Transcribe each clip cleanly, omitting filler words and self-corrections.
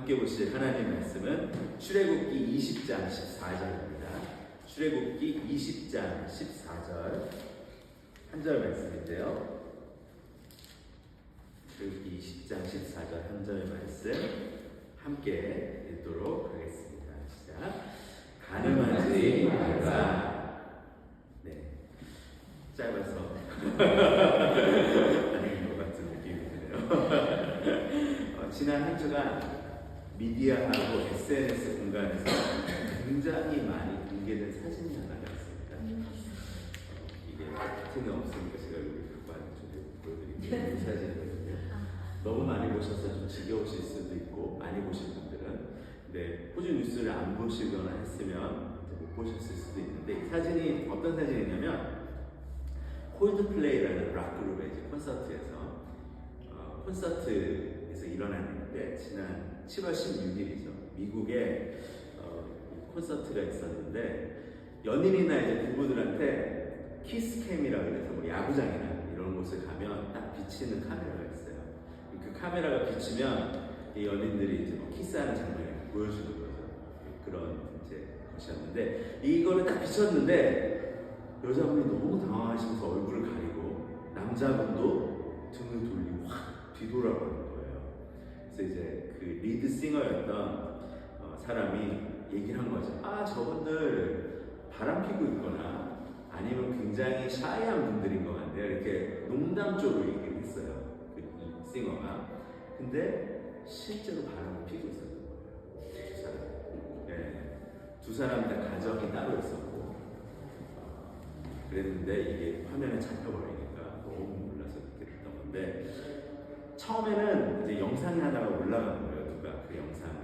함께 보실 하나님 말씀은 출애굽기 20장 14절입니다. 출애굽기 20장 14절 한 절 말씀인데요. 출애굽기 20장 14절 한 절 말씀 함께 읽도록 하겠습니다. 시작. 가늠하지 말라. 네, 짧아서 아닌 것 같은 느낌이 드네요. 지난 한 주간 미디어하고 SNS 공간에서 굉장히 많이 공개된 사진이 하나가 있습니다. 이게 틴은 없으니까 제가 여기 갖고 왔는 쪽에 보여드릴게요. 이 사진이거든요. 너무 많이 보셔서 좀 지겨우실 수도 있고, 많이 보신 분들은 근데 호주 뉴스를 안 보시거나 했으면 못 보셨을 수도 있는데, 이 사진이 어떤 사진이냐면 콜드플레이라는 락 그룹의 이제 콘서트에서 일어났는데, 지난 7월 16일이죠. 미국에 콘서트가 있었는데, 연인이나 이제 부부들한테 키스캠이라고 해서 뭐 야구장이나 이런 곳을 가면 딱 비치는 카메라가 있어요. 그 카메라가 비치면 이 연인들이 이제 뭐 키스하는 장면을 보여주는 거죠. 그런 이제 것이었는데, 이거를 딱 비쳤는데 여자분이 너무 당황하시면서 얼굴을 가리고 남자분도 등을 돌리고 확 뒤돌아보는 거예요. 그래서 이제 그 리드 싱어였던 사람이 얘기를 한 거죠. 아, 저분들 바람 피고 있거나 아니면 굉장히 샤이한 분들인 것 같네요. 이렇게 농담적으로 얘기를 했어요. 그 싱어가. 근데 실제로 바람을 피고 있었던 거예요. 두 사람. 네. 두 사람 다 가정이 따로 있었고, 그랬는데 이게 화면에 잡혀버리니까 너무 놀라서 그렇게 됐던 건데, 처음에는 이제 영상이 하나가 올라간 거예요. 누가 그 영상을.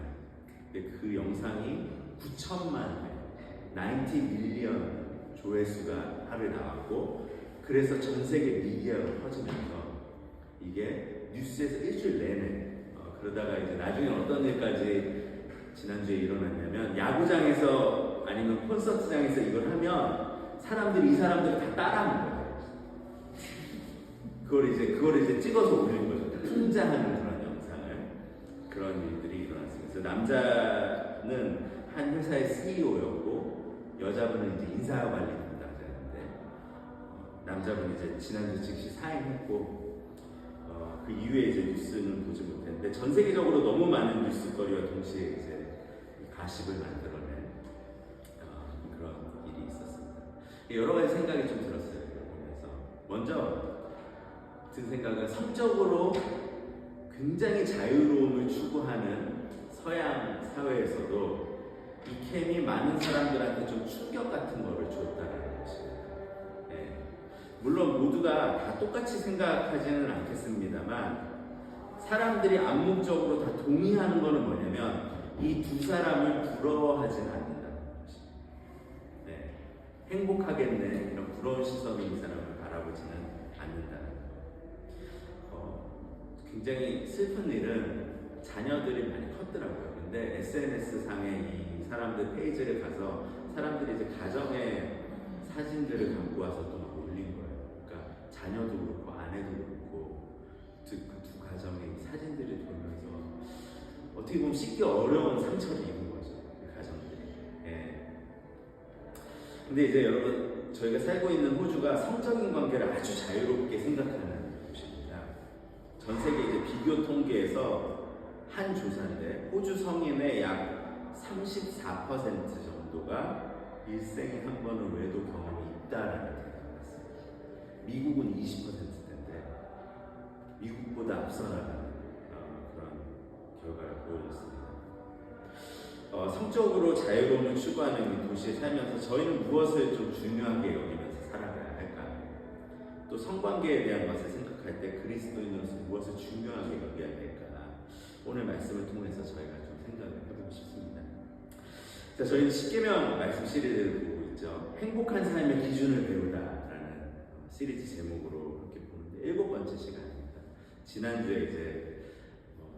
근데 그 영상이 9천만 회, 90 밀리언 조회수가 하루에 나왔고, 그래서 전 세계 미디어로 퍼지면서 이게 뉴스에서 일주일 내내 그러다가 이제 나중에 어떤 일까지 지난주에 일어났냐면, 야구장에서 아니면 콘서트장에서 이걸 하면 이 사람들이 다 따라하는 거예요. 그걸 이제 찍어서 올린 거죠. 풍자하는 그런 영상을. 그런 일들이 일어났습니다. 그래서 남자는 한 회사의 CEO였고, 여자분은 이제 인사관리 담당자였는데, 남자분이 이제 지난주 즉시 사임했고, 그 이후에 이제 뉴스는 보지 못했는데, 전 세계적으로 너무 많은 뉴스거리와 동시에 이제 가십을 만들어낸 그런 일이 있었습니다. 여러 가지 생각이 좀 들었어요. 이걸 보면서 먼저 든 생각은, 성적으로 굉장히 자유로움을 추구하는 서양 사회에서도 이 캠이 많은 사람들한테 좀 충격 같은 거를 줬다는 것입니다. 네. 물론 모두가 다 똑같이 생각하지는 않겠습니다만, 사람들이 암묵적으로 다 동의하는 것은 뭐냐면, 이 두 사람을 부러워하지는 않는다는 것입니다. 네. 행복하겠네, 이런 부러운 시선으로 이 사람을 바라보지는 않는다는 것. 굉장히 슬픈 일은 자녀들이 많이 컸더라고요. 근데 SNS 상에 이 사람들 페이지를 가서 사람들이 이제 가정의 사진들을 갖고 와서 또 막 올린 거예요. 그러니까 자녀도 그렇고 아내도 그렇고 그 두 가정의 사진들이 돌면서 어떻게 보면 씻기 어려운 상처를 입은 거죠. 그 가정들이. 예. 근데 이제 여러분, 저희가 살고 있는 호주가 성적인 관계를 아주 자유롭게 생각하는 곳입니다. 전 세계 이제 비교 통계에서 한 조사인데, 호주 성인의 약 34% 정도가 일생에 한 번은 외도 경험이 있다라는 데가 나왔습니다. 미국은 20%인데 미국보다 앞서 나가는 그런 결과를 보여줬습니다. 성적으로 자유로움을 추구하는 이 도시에 살면서 저희는 무엇을 좀 중요하게 여기면서 살아가야 할까? 또 성관계에 대한 것을 생각할 때 그리스도인으로서 무엇을 중요하게 여겨야 될까? 오늘 말씀을 통해서 저희가 좀 생각을 해보고 싶습니다. 자, 저희는 십계명 말씀 시리즈를 보고 있죠. 행복한 삶의 기준을 배우다라는 시리즈 제목으로 이렇게 보는데, 7번째 시간입니다. 지난주에 이제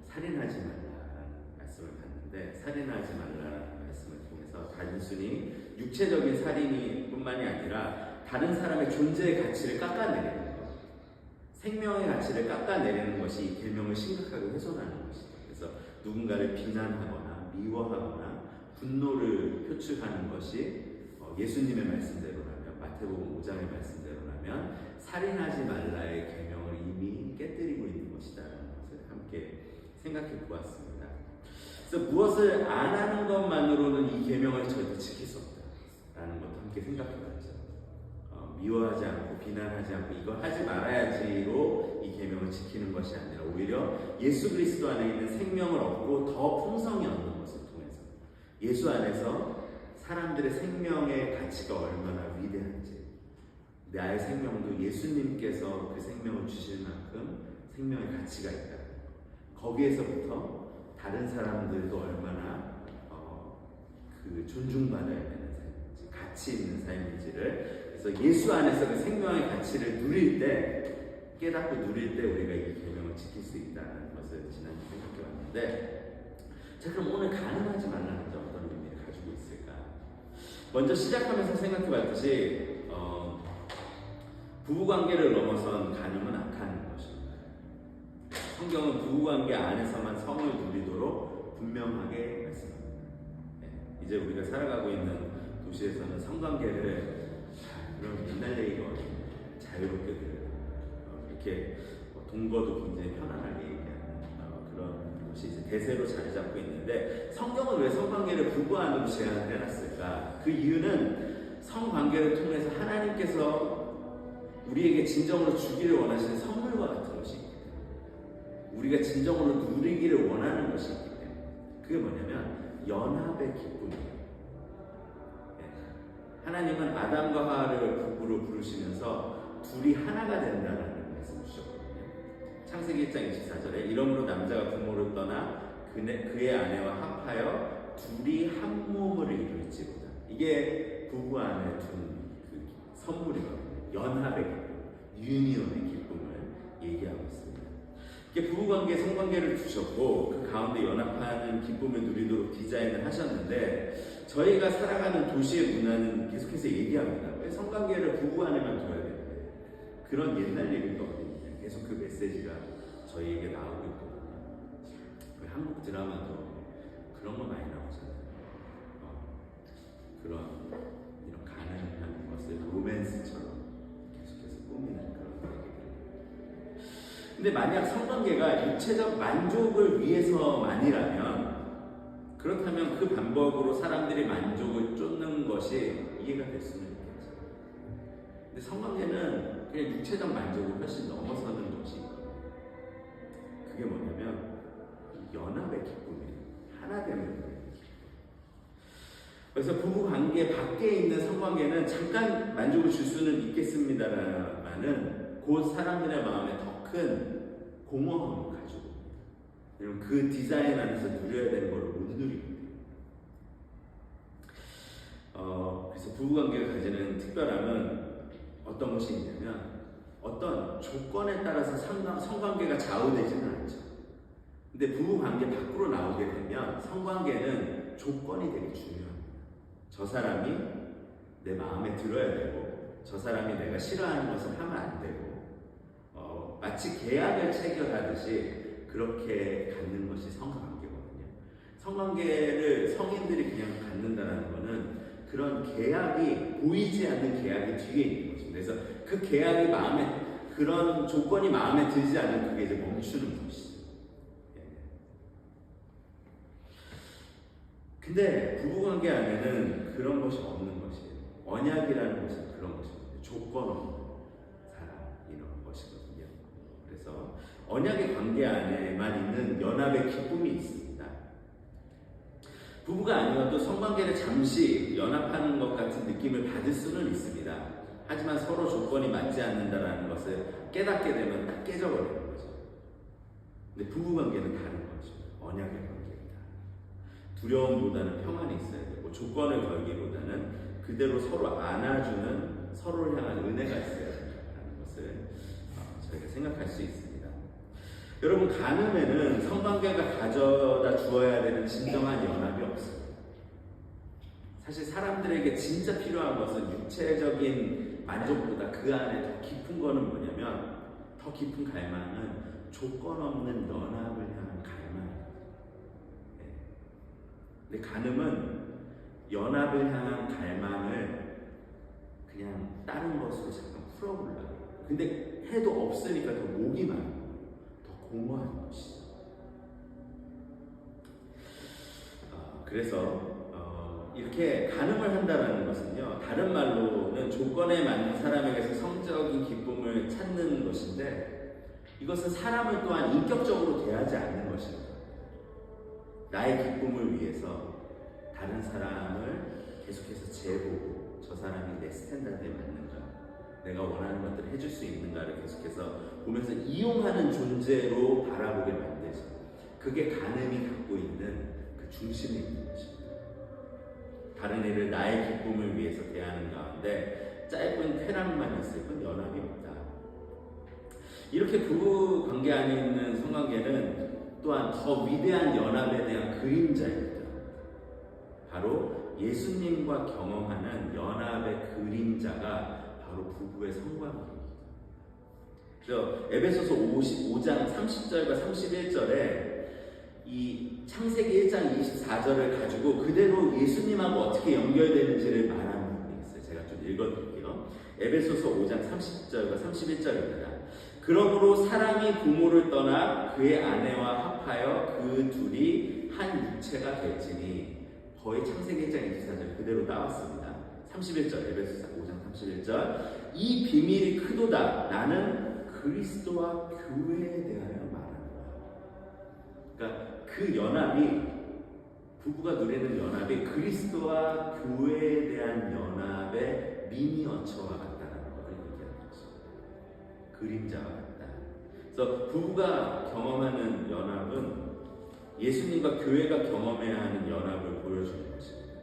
살인하지 말라라는 말씀을 봤는데, 살인하지 말라라는 말씀을 통해서 단순히 육체적인 살인이 뿐만이 아니라 다른 사람의 존재의 가치를 깎아내리는 것, 생명의 가치를 깎아내리는 것이 이 계명을 심각하게 훼손하는 것이죠. 그래서 누군가를 비난하거나 미워하거나 분노를 표출하는 것이 예수님의 말씀대로라면, 마태복음 5장의 말씀대로라면 살인하지 말라의 계명을 이미 깨뜨리고 있는 것이다라는 것을 함께 생각해 보았습니다. 그래서 무엇을 안 하는 것만으로는 이 계명을 절대 지킬 수 없다라는 것도 함께 생각해 봤죠. 미워하지 않고 비난하지 않고 이걸 하지 말아야지로 이 계명을 지키는 것이 아니라 오히려 예수 그리스도 안에 있는 생명을 얻고 더 풍성히 얻는 것을 통해서 예수 안에서 사람들의 생명의 가치가 얼마나 위대한지, 나의 생명도 예수님께서 그 생명을 주실 만큼 생명의 가치가 있다. 거기에서부터 다른 사람들도 얼마나 그 존중받아야 되는 삶인지, 가치 있는 삶인지를, 그래서 예수 안에서 그 생명의 가치를 누릴 때, 깨닫고 누릴 때 우리가 이 계명을 지킬 수 있다는 것을 지난주 생각해 왔는데, 자, 그럼 오늘 가늠하지 말라는 점 어떤 의미를 가지고 있을까? 먼저 시작하면서 생각해 봤듯이 부부관계를 넘어선 간음은 악한 것입니다. 성경은 부부관계 안에서만 성을 누리도록 분명하게 말씀합니다. 이제 우리가 살아가고 있는 도시에서는 성관계를 그런 옛날 얘기가 자유롭게 이렇게 동거도 굉장히 편안하게 얘기하는 그런 것이 이제 대세로 자리 잡고 있는데, 성경은 왜 성관계를 부부 안으로 제한을 해놨을까? 그 이유는 성관계를 통해서 하나님께서 우리에게 진정으로 주기를 원하시는 선물과 같은 것이 있기 때문에, 우리가 진정으로 누리기를 원하는 것이 있기 때문에, 그게 뭐냐면 연합의 기쁨이에요. 하나님은 아담과 하와를 부부로 부르시면서 둘이 하나가 된다는 말씀을 주셨거든요. 창세기 1장 24절에 이러므로 남자가 부모를 떠나 그의 아내와 합하여 둘이 한 몸을 이룰지로다. 이게 부부 안에 둔 그 선물이거든요. 연합의 기쁨, 유니온의 기쁨을 얘기하고 있습니다. 이게 부부관계, 성관계를 두셨고 그 가운데 연합하는 기쁨을 누리도록 디자인을 하셨는데, 저희가 살아가는 도시의 문화는 계속해서 얘기합니다. 왜 성관계를 부부 안에만 둬야 되는데, 그런 옛날 얘기가 어디 있냐. 계속 그 메시지가 저희에게 나오고 있거든요. 왜 한국 드라마도 그런 거 많이 나오잖아요. 그런 이런 가능한 것을 로맨스처럼 꾸미는 그런 얘기들. 근데 만약 성관계가 육체적 만족을 위해서만이라면, 그렇다면 그 방법으로 사람들이 만족을 쫓는 것이 이해가 될 수는 있겠죠. 근데 성관계는 그냥 육체적 만족을 훨씬 넘어서는 것이 있거든요. 그게 뭐냐면 연합의 기쁨이에요. 하나됨의 기쁨. 그래서 부부관계 밖에 있는 성관계는 잠깐 만족을 줄 수는 있겠습니다만은 곧 사람들의 마음에 더 큰 공허함을 가지고, 여러분 그 디자인 안에서 누려야 되는 걸 못 누립니다. 그래서 부부관계가 가지는 특별함은 어떤 것이 있냐면, 어떤 조건에 따라서 성관계가 좌우되지는 않죠. 근데 부부관계 밖으로 나오게 되면 성관계는 조건이 되게 중요합니다. 저 사람이 내 마음에 들어야 되고, 저 사람이 내가 싫어하는 것을 하면 안 되고, 마치 계약을 체결하듯이 그렇게 갖는 것이 성관계거든요. 성관계를 성인들이 그냥 갖는다는 것은 그런 계약이, 보이지 않는 계약이 뒤에 있는 것입니다. 그래서 그 계약이 그런 조건이 마음에 들지 않으면 그게 이제 멈추는 것이죠. 근데 부부관계 안에는 그런 것이 없는 것이에요. 언약이라는 것은 그런 것입니다. 조건 없는 사람, 이런 것이거든요. 그래서 언약의 관계 안에만 있는 연합의 기쁨이 있습니다. 부부가 아니어도 성관계를 잠시 연합하는 것 같은 느낌을 받을 수는 있습니다. 하지만 서로 조건이 맞지 않는다는 것을 깨닫게 되면 딱 깨져버리는 거죠. 근데 부부관계는 다른 거죠. 언약의 관계입니다. 두려움보다는 평안이 있어야 되고, 조건을 걸기보다는 그대로 서로 안아주는, 서로를 향한 은혜가 있어야 된다는 것을 저희가 생각할 수 있습니다. 여러분, 간음에는 성관계가 가져다 주어야 되는 진정한 연합이 없습니다. 사실 사람들에게 진짜 필요한 것은 육체적인 만족보다 그 안에 더 깊은 거는 뭐냐면, 더 깊은 갈망은 조건 없는 연합을 향한 갈망입니다. 근데 간음은 연합을 향한 갈망을 그냥 다른 것으로 잠깐 풀어보려고. 근데 해도 없으니까 더 목이 많고 더 공허한 것이죠. 그래서 이렇게 간음을 한다는 것은요, 다른 말로는 조건에 맞는 사람에게서 성적인 기쁨을 찾는 것인데, 이것은 사람을 또한 인격적으로 대하지 않는 것입니다. 나의 기쁨을 위해서 다른 사람을 계속해서 재보고 저 사람이 내 스탠다드에 맞는가, 내가 원하는 것들을 해줄 수 있는가를 계속해서 보면서 이용하는 존재로 바라보게 만들죠. 그게 간음이 갖고 있는 그 중심에 있는 것입니다. 다른 이를 나의 기쁨을 위해서 대하는 가운데 짧은 쾌락만 있을 뿐 연합이 없다. 이렇게 부부 관계 안에 있는 성관계는 또한 더 위대한 연합에 대한 그림자입니다. 바로 예수님과 경험하는 연합의 그림자가 바로 부부의 성관계입니다. 그래서 에베소서 55장 30절과 31절에 이 창세기 1장 24절을 가지고 그대로 예수님하고 어떻게 연결되는지를 말하는 부분이 있어요. 제가 좀 읽어드릴게요. 에베소서 5장 30절과 31절입니다. 그러므로 사람이 부모를 떠나 그의 아내와 합하여 그 둘이 한 육체가 될지니, 거의 창세기 1장 24절 그대로 따왔습니다. 31절, 에베소서 5장 31절. 이 비밀이 크도다. 나는 그리스도와 교회에 대하여 말한다. 그러니까 그 연합이, 부부가 누리는 연합이 그리스도와 교회에 대한 연합의 미니어처와 같다는 것을 얘기하는 것입니다. 그림자와 같다. 그래서 부부가 경험하는 연합은 예수님과 교회가 경험해야 하는 연합을 보여주는 것입니다.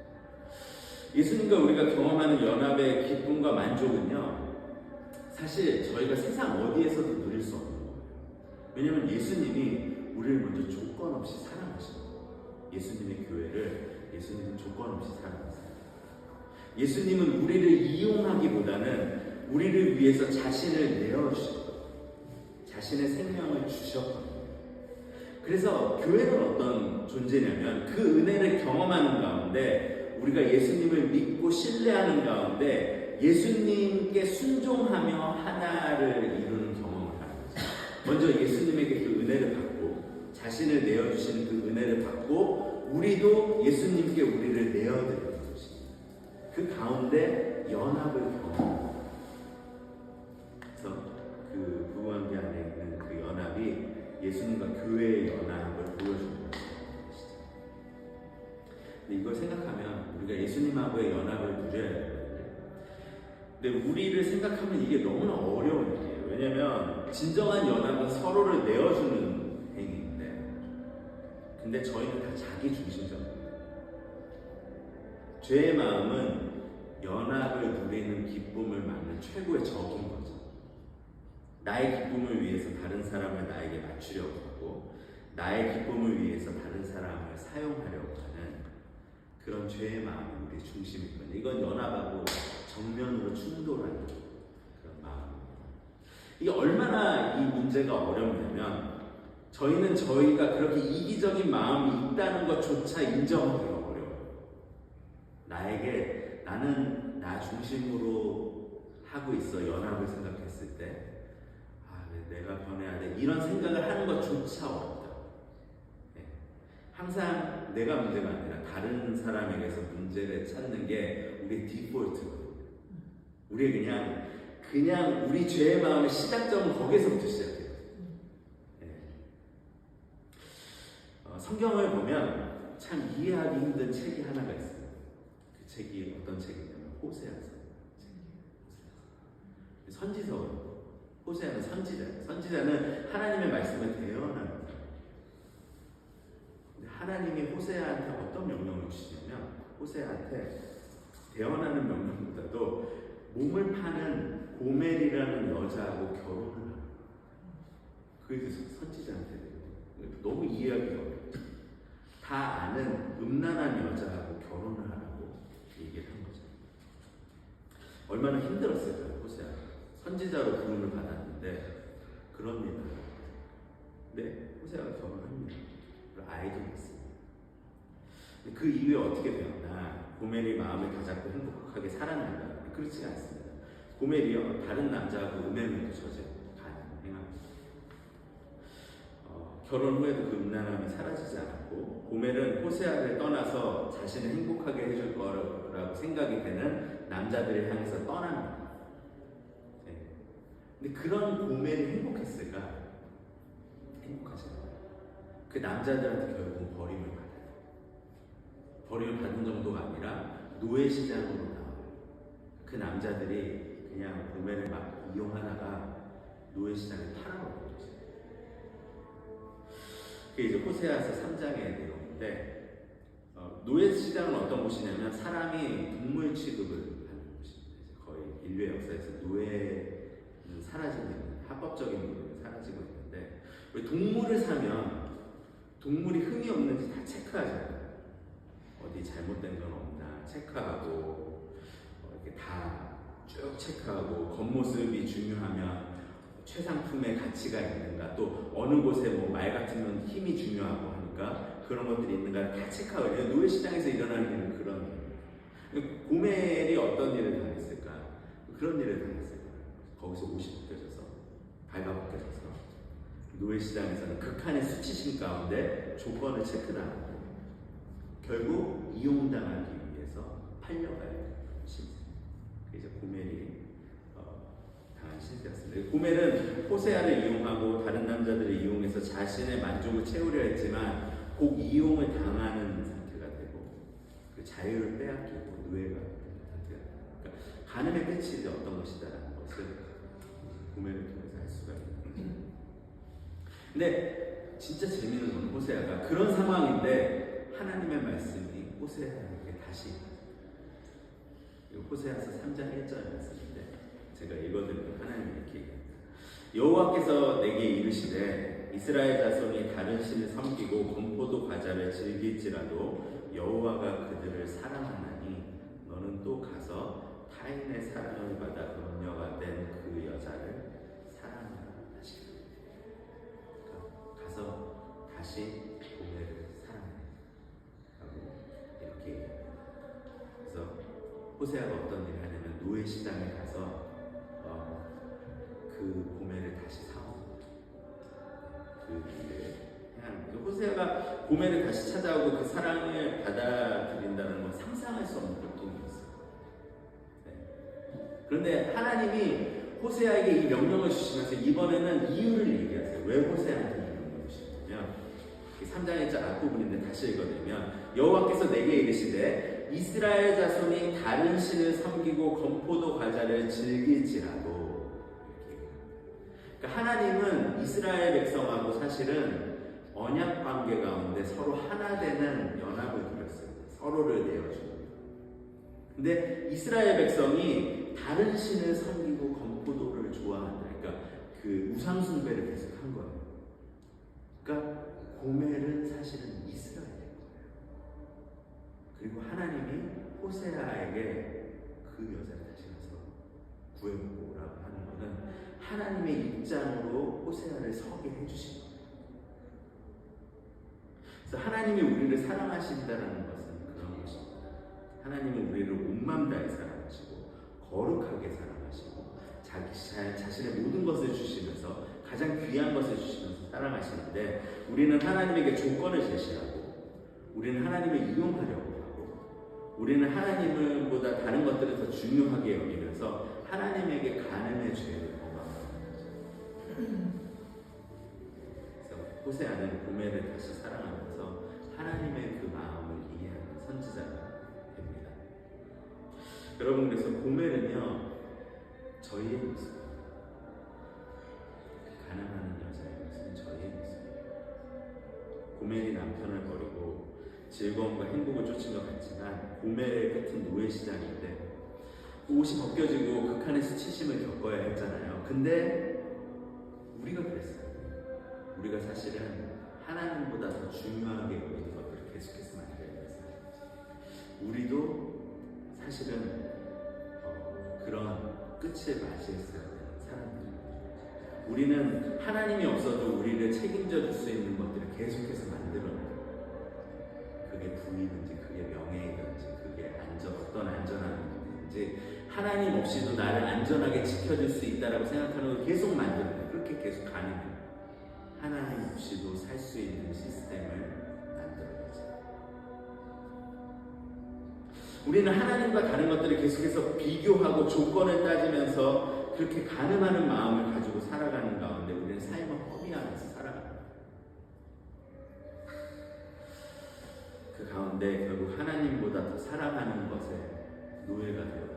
예수님과 우리가 경험하는 연합의 기쁨과 만족은요, 사실 저희가 세상 어디에서도 누릴 수 없는 거예요. 왜냐하면 예수님이 우리를 먼저 조건 없이 사랑하십니다. 예수님의 교회를 예수님은 조건 없이 사랑하세요. 예수님은 우리를 이용하기보다는 우리를 위해서 자신을 내어주시고 자신의 생명을 주셨거든요. 그래서 교회는 어떤 존재냐면 그 은혜를 경험하는 가운데 우리가 예수님을 믿고 신뢰하는 가운데 예수님께 순종하며 하나를 이루는 경험을 하는 거죠. 먼저 예수님에게 그 은혜를 받고 자신을 내어주시는 그 은혜를 받고 우리도 예수님께 우리를 내어드리는 것입니다. 그 가운데 연합을 경험합니다. 그래서 그 부부관계 안에 있는 그 연합이 예수님과 교회의 연합을 보여주는 것입니다. 근데 이걸 생각하면 우리가 예수님하고의 연합을 누려야 되거든요. 근데 우리를 생각하면 이게 너무나 어려운 일이에요. 왜냐하면 진정한 연합은 서로를 내어주는 행위인데, 근데 저희는 다 자기 중심적입니다. 죄의 마음은 연합을 누리는 기쁨을 막는 최고의 적인 거죠. 나의 기쁨을 위해서 다른 사람을 나에게 맞추려고 하고 나의 기쁨을 위해서 다른 사람을 사용하려고 하는 그런 죄의 마음이 우리의 중심이거든요. 이건 연합하고 정면으로 충돌하는 그런 마음입니다. 이게 얼마나 이 문제가 어렵냐면 저희는 저희가 그렇게 이기적인 마음이 있다는 것조차 인정하기가 어려워요. 나는 나 중심으로 하고 있어. 연합을 생각했을 때 내가 변해야 돼. 이런 생각을 하는 것조차 어렵다. 네. 항상 내가 문제가 아니라 다른 사람에게서 문제를 찾는 게 우리의 디폴트거든요. 우리 그냥 우리 죄의 마음의 시작점은 거기서부터 시작해요. 네. 성경을 보면 참 이해하기 힘든 책이 하나가 있어요. 그 책이 어떤 책이냐면 호세아서. 선지서거든요. 호세아는 선지자예요. 선지자는 하나님의 말씀을 대언하는 거예요. 근데 하나님이 호세아한테 어떤 명령을 주시냐면 호세아한테 대언하는 명령보다도 몸을 파는 고멜이라는 여자하고 결혼을 하는 거예요. 그래서 선지자한테 너무 이해하기가 어려워요. 다 아는 음란한 여자하고 결혼을 하라고 얘기를 한 거죠. 얼마나 힘들었을까요, 호세아가. 선지자로 부름을 받았는데 그럽니다. 네, 호세아가 결혼합니다. 그리고 아이도 있습니다. 그 이후에 어떻게 되었나? 고멜이 마음을 다잡고 행복하게 살았는가? 그렇지 않습니다. 고멜이요 다른 남자하고 음행을 저지르고 행합니다. 결혼 후에도 그 음란함이 사라지지 않았고 고멜은 호세아를 떠나서 자신을 행복하게 해줄 거라고 생각이 되는 남자들을 향해서 떠납니다. 네. 근데 그런 고멜이 행복했을까? 행복하지 않아요. 그 남자들한테 결국은 버림을 받아요. 버림을 받은 정도가 아니라 노예 시장으로 나와요. 그 남자들이 그냥 고멜을 막 이용하다가 노예 시장에 팔아먹어요. 그게 이제 호세아서 3장의 내용인데 노예 시장은 어떤 곳이냐면 사람이 동물 취급을 하는 곳입니다. 거의 인류의 역사에서 노예는 사라지고 있는 합법적인 노예는 사라지고 있는데 왜 동물을 사면 동물이 흠이 없는지 다 체크하잖아요. 어디 잘못된 건 없나 체크하고 이렇게 다 쭉 체크하고 겉모습이 중요하면 최상품의 가치가 있는가 또 어느 곳에 뭐 말 같은 건 힘이 중요하고 하니까 그런 것들이 있는가 다 체크하거든요. 노예 시장에서 일어나는 일은 그런 일. 고멜이 어떤 일을 당했을까? 그런 일을 당했을까? 거기서 옷이 벗겨져서 발가벗겨져서 노예 시장에서는 극한의 수치심 가운데 조건을 체크당하고 결국 이용당하기 위해서 팔려가요. 이제 고멜이 당한 신세였습니다. 고멜은 호세아를 이용하고 다른 남자들을 이용해서 자신의 만족을 채우려 했지만 곧 이용을 당하는 상태가 되고 그 자유를 빼앗기고 노예가 되는 상태가 됩니다. 그러니까 간음의 끝이 이제 어떤 것이다라는 것을 고멜을 통해서 알 수가 있는. 근데 진짜 재미있는 건 호세아가 그런 상황인데 하나님의 말씀이 호세아에게 다시 호세아서 3장 1절 말씀인데 제가 읽어드리면 하나님이 이렇게 얘기합니다. 여호와께서 내게 이르시되 이스라엘 자손이 다른 신을 섬기고 건포도 과자를 즐길지라도 여호와가 그들을 사랑하나니 너는 또 가서 타인의 사랑을 받아 음녀가 된 그 여자를 사랑하라 하시라. 그러니까 가서 다시 고멜을 사랑하라고 이렇게 얘기합니다. 그래서 호세아가 어떤 일을 하냐면 노예 시장에 가서 그 고멜을 다시 사옵니다. 그 일을 해야 호세아가 고멜을 다시 찾아오고 그 사랑을 받아들인다는 건 상상할 수 없는 고통이었어요. 네. 그런데 하나님이 호세아에게 이 명령을 주시면서 이번에는 이유를 얘기하세요. 왜 호세아한테 이 명령을 주시냐면 3장의 절 앞부분인데 다시 읽어드리면 여호와께서 내게 이르시되 이스라엘 자손이 다른 신을 섬기고 건포도 과자를 즐길지라도 그러니까 하나님은 이스라엘 백성하고 사실은 언약 관계 가운데 서로 하나 되는 연합을 두렸어요. 서로를 내어주고. 근데 이스라엘 백성이 다른 신을 섬기고 건포도를 좋아한다. 그러니까 그 우상 숭배를 계속 한 거예요. 그러니까 고멜은 사실은 이스라엘인 거예요. 그리고 하나님이 호세아에게 그 여자를 다시 가서 구해보고 오라고 하는 것은 하나님의 입장으로 호세아를 서게 해주신 거예요. 그래서 하나님이 우리를 사랑하신다는 것은 그런 것입니다. 하나님은 우리를 온 마음 다해 사랑하시고 거룩하게 사랑하시고 자신의 모든 것을 주시면서 가장 귀한 것을 주시면서 사랑하시는데 우리는 하나님에게 조건을 제시하고 우리는 하나님을 이용하려고 하고 우리는 하나님을 보다 다른 것들을 더 중요하게 여기면서 하나님에게 간음의 죄를 범합니다. 그래서 호세아는 고멜을 다시 사랑하면서 하나님의 그 마음을 이해하는 선지자가 됩니다. 여러분 그래서 고멜은요 저희의 모습 가난하는 여자의 모습은 저희의 모습이에요. 고멜이 남편을 버리고 즐거움과 행복을 쫓은 것 같지만 고멜의 끝은 노예 시장인데 옷이 벗겨지고 극한의 수치심을 겪어야 했잖아요. 근데 우리가 그랬어요. 우리가 사실은 하나님보다 더 중요하게 여기는 것들을 계속해서 만들어야 했어요. 우리도 사실은 그런 끝을 맞이했어야 되는 사람들입니다. 우리는 하나님이 없어도 우리를 책임져 줄 수 있는 것들을 계속해서 만들어내요. 그게 부이든지 그게 명예이든지 그게 어떤 안전함이든지 하나님 없이도 나를 안전하게 지켜줄 수 있다라고 생각하는 걸 계속 만들어요. 그렇게 계속 가능해요. 하나님 없이도 살 수 있는 시스템을 만들어내죠. 우리는 하나님과 다른 것들을 계속해서 비교하고 조건을 따지면서 그렇게 가늠하는 마음을 가지고 살아가는 가운데 우리는 삶을 허비하면서 살아갑니다. 그 가운데 결국 하나님보다 더 사랑하는 것에 노예가 되어버립니다.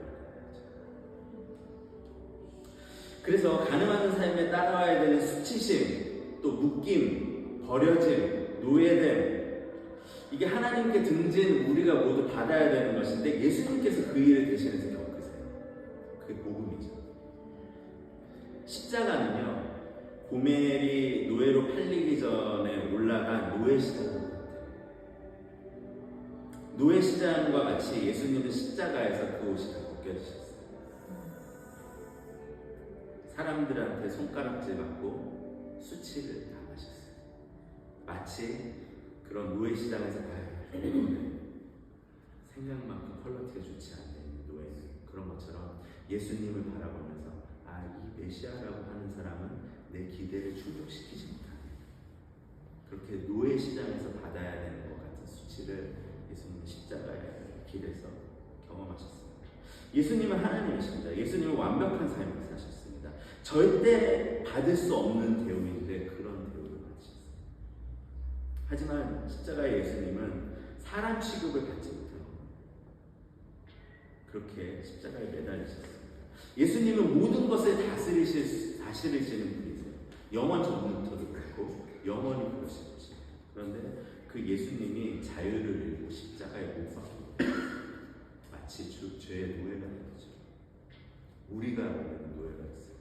그래서 가늠하는 삶에 따라와야 되는 수치심, 또 묶임, 버려짐, 노예됨, 이게 하나님께 등진 우리가 모두 받아야 되는 것인데 예수님께서 그 일을 대신해서 겪으세요. 그게 복음이죠. 십자가는요, 고멜이 노예로 팔리기 전에 올라간 노예시장입니다. 노예시장과 같이 예수님은 십자가에서 그 옷이 다 벗겨지셨어요. 사람들한테 손가락질 받고 수치를 당하셨어요. 마치 그런 노예시장에서 봐야겠다. 생각만큼 퀄리티가 좋지 않는 노예는 그런 것처럼 예수님을 바라보면서 이 메시아라고 하는 사람은 내 기대를 충족시키지 못하네. 그렇게 노예시장에서 받아야 되는 것 같은 수치를 예수님은 십자가의 길에서 경험하셨습니다. 예수님은 하나님이십니다. 예수님은 완벽한 삶을 사셨습니다. 절대 받을 수 없는 대우인데 그런 대우를 받으셨어요. 하지만 십자가의 예수님은 사람 취급을 받지 못하고 그렇게 십자가에 매달리셨습니다. 예수님은 모든 것을 다스리시는 분이세요. 영원 전부터도 그렇고 영원히 그러신 것이에요. 그런데 그 예수님이 자유를 잃고 십자가에 못 박히고 마치 죄의 노예가 된 거죠. 우리가 노예가 됐어요.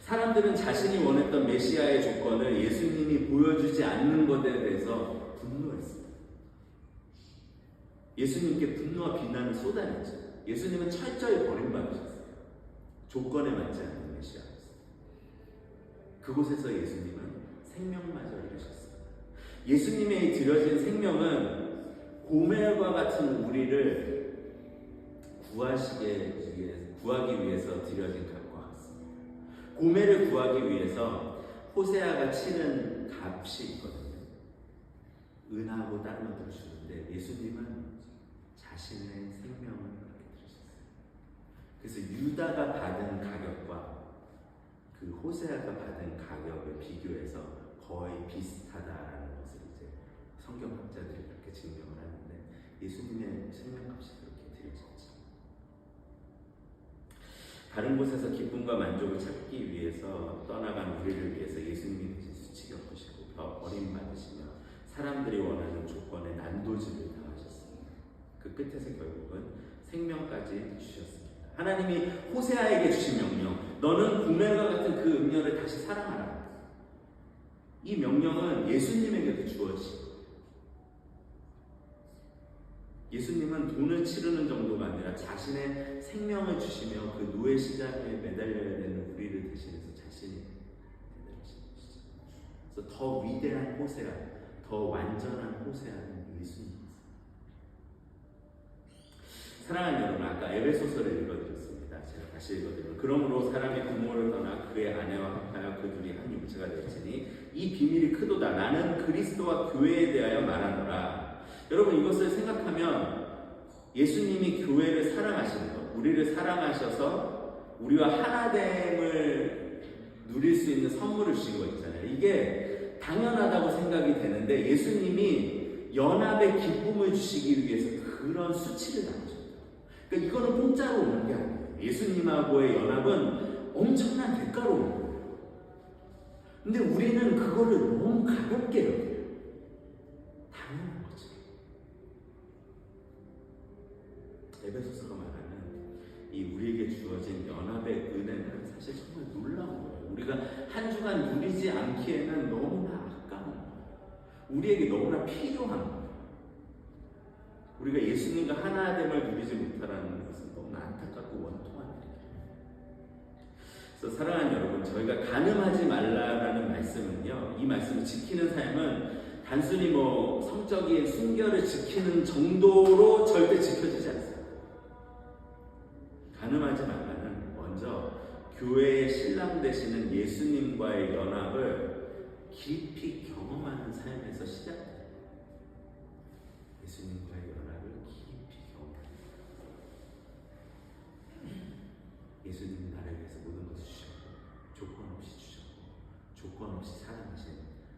사람들은 자신이 원했던 메시아의 조건을 예수님이 보여주지 않는 것에 대해서 분노했어요. 예수님께 분노와 비난을 쏟아냈죠. 예수님은 철저히 버림받으셨어요. 조건에 맞지 않는 메시아였어요. 그곳에서 예수님은 생명마저 잃으셨어요. 예수님의 드려진 생명은 고멜과 같은 우리를 구하기 위해서 드려진 값과 같습니다. 고멜을 구하기 위해서 호세아가 치는 값이 있거든요. 은하고 다른 것들을 주는데 예수님은 자신의 생명을 그렇게 드리셨어요. 그래서 유다가 받은 가격과 그 호세아가 받은 가격을 비교해서 거의 비슷하다라는 것을 이제 성경학자들이 그렇게 증명을 하는데 예수님의 생명값이 그렇게 드려졌죠. 다른 곳에서 기쁨과 만족을 찾기 위해서 떠나간 우리를 위해서 예수님이 대신 수치 겪으시고 버림받으시며 사람들이 원하는 조건에 난도질을 당하셨습니다. 그 끝에서 결국은 생명까지 주셨습니다. 하나님이 호세아에게 주신 명령, 너는 고멜과 같은 그 음녀를 다시 사랑하라. 이 명령은 예수님에게도 주어지고 예수님은 돈을 치르는 정도가 아니라 자신의 생명을 주시며 그 노예 시장에 매달려야 되는 우리를 대신해서 자신이 매달리신 것이죠. 그래서 더 위대한 호세아, 더 완전한 호세아는 예수님입니다. 사랑하는 여러분, 아까 에베소서를 읽어드렸습니다. 제가 다시 읽어드리면 그러므로 사람이 부모를 떠나 그의 아내와 합하여 그 둘이 한 육체가 되었으니 이 비밀이 크도다. 나는 그리스도와 교회에 대하여 말하노라. 여러분, 이것을 생각하면 예수님이 교회를 사랑하시는 것, 우리를 사랑하셔서 우리와 하나됨을 누릴 수 있는 선물을 주신 거 있잖아요. 이게 당연하다고 생각이 되는데 예수님이 연합의 기쁨을 주시기 위해서 그런 수치를 당하셨어요. 그러니까 이거는 공짜로 오는 게 아니에요. 예수님하고의 연합은 엄청난 대가로 오는 거예요. 근데 우리는 그거를 너무 가볍게 여겨요. 당연한 거죠. 에베소서가 말하는 이 우리에게 주어진 연합의 은혜는 사실 정말 놀라운 거예요. 우리가 한 주간 누리지 않기에는 너무나 아까운 거예요. 우리에게 너무나 필요한 거예요. 우리가 예수님과 하나됨을 누리지 못하라는 것은 너무나 안타깝고 원통한 일이에요. 그래서 사랑하는 여러분, 저희가 간음하지 말라라는 말씀은요, 이 말씀을 지키는 삶은 단순히 뭐 성적인 순결을 지키는 정도로 절대 지켜지지 않습니다. 가늠하지 말라는 먼저 교회의 신랑 되시는 예수님과의 연합을 깊이 경험하는 삶에서 시작돼요. 예수님과의 연합을 깊이 경험하는 예수님이 나를 위해서 모든 것을 주셨고 조건 없이 주셨고 조건 없이 사랑하신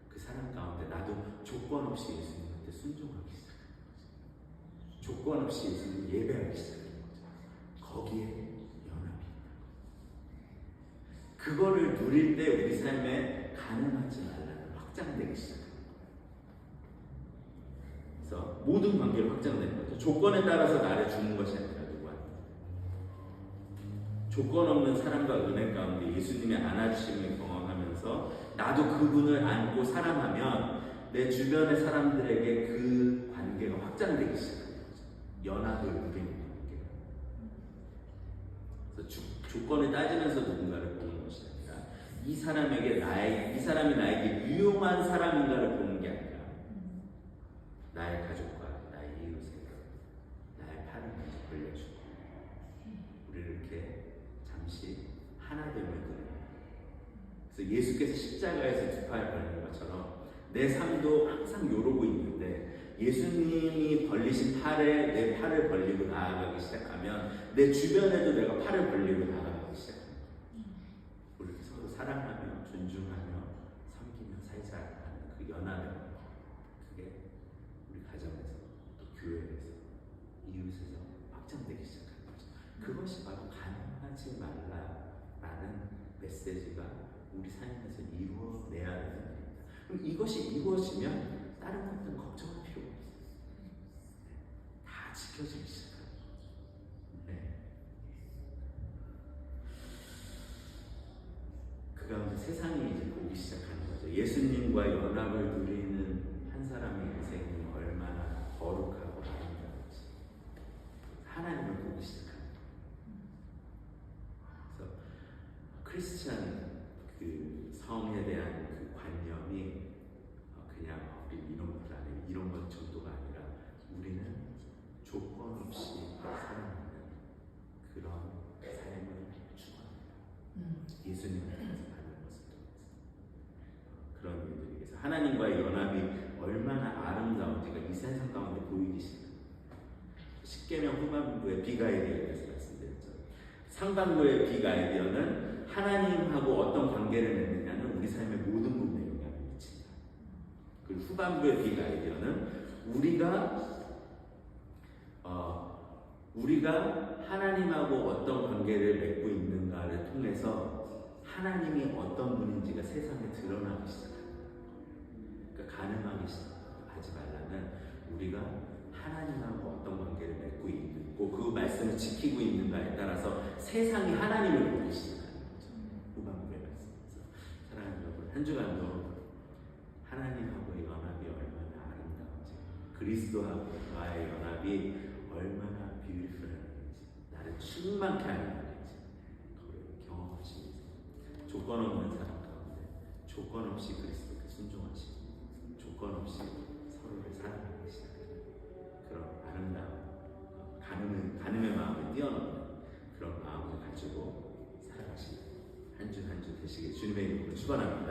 그 사랑 가운데 나도 조건 없이 예수님한테 순종하기 시작하는 거죠. 조건 없이 예수님 예배하기 시작하는 거죠. 거기에 연합이 있다. 그거를 누릴 때 우리 삶에 가늠하지 말라는 확장되기 시작합니다. 그래서 모든 관계로 확장되는 거죠. 조건에 따라서 나를 주는 것이 아니라 누구한테 조건 없는 사랑과 은혜 가운데 예수님의 안아주심을 경험하면서 나도 그분을 안고 사랑하면 내 주변의 사람들에게 그 관계가 확장되기 시작합니다. 연합을 누리는 관계. 그래서 조건을 따지면서 누군가를 보는 것이 아니라 이 사람이 나에게 유용한 사람인가를 보는 게 아니라 나의 가족과 나의 이웃에게 나의 팔을 먼저 벌려주고 우리를 이렇게 잠시 하나 됨을 누립니다. 그래서 예수께서 십자가에서 두 팔 벌린 것처럼 내 삶도 항상 요러고 있는데 예수님이 벌리신 팔에 내 팔을 벌리고 나아가기 시작하면 내 주변에도 내가 팔을 벌리고 나아가기 시작합니다. 우리 서로 사랑하며 존중하며 섬기며 살자 하는 그 연합의 그게 우리 가정에서 또 교회에서 이웃에서 확장되기 시작하는 거죠. 그것이 바로 가늠하지 말라라는 메시지가 우리 삶에서 이루어내야 되는 겁니다. 그럼 이것이 이루어지면 다른 것들은 걱정할 필요가 없어요. 다 지켜지기 시작합니다. 네. 그 가운데 세상이 이제 보기 시작하는 거죠. 예수님과 연합을 누리는 한 사람의 인생이 얼마나 거룩하고 아름다운지 하나님을 보기 시작합니다. 그래서 크리스찬 그 성에 대한 그 관념이 그냥 우리 이런 것 아니에요. 이런 것 정도가 아니라 우리는 조건 없이 사랑하는 그런 삶을 추구합니다. 예수님을 따라서 하는 것을 통해서 그런 일들이 위해서 하나님과의 연합이 얼마나 아름다운지가 이 세상 가운데 보이기 시작합니다. 십계명 후반부의 빅 아이디어에 대해서 말씀드렸죠. 상반부의 빅 아이디어는 하나님하고 어떤 관계를 맺느냐는 우리 삶의 모든 부분에 영향을 미친다. 그리고 후반부의 빅 아이디어는 우리가 하나님하고 어떤 관계를 맺고 있는가를 통해서 하나님이 어떤 분인지가 세상에 드러나기 시작합니다. 그러니까 가늠하지 말라는 우리가 하나님하고 어떤 관계를 맺고 있고 그 말씀을 지키고 있는가에 따라서 세상이 하나님을 보기 시작합니다. 후반부의 말씀에서 사랑하는 여러분, 한 주간도 하나님하고의 연합이 얼마나 아름다운지 그리스도와의 연합이 얼마나 뷰티풀한지 나를 충만케 하는 건지 그걸 경험하시면서 조건 없는 사람 가운데 조건 없이 그리스도께 순종하시고 조건 없이 서로를 사랑하기 시작하는 그런 아름다운 가늠의 마음을 뛰어넘는 그런 마음을 가지고 살아가시는 한 주 한 주 되시길 주님의 이름으로 축원합니다.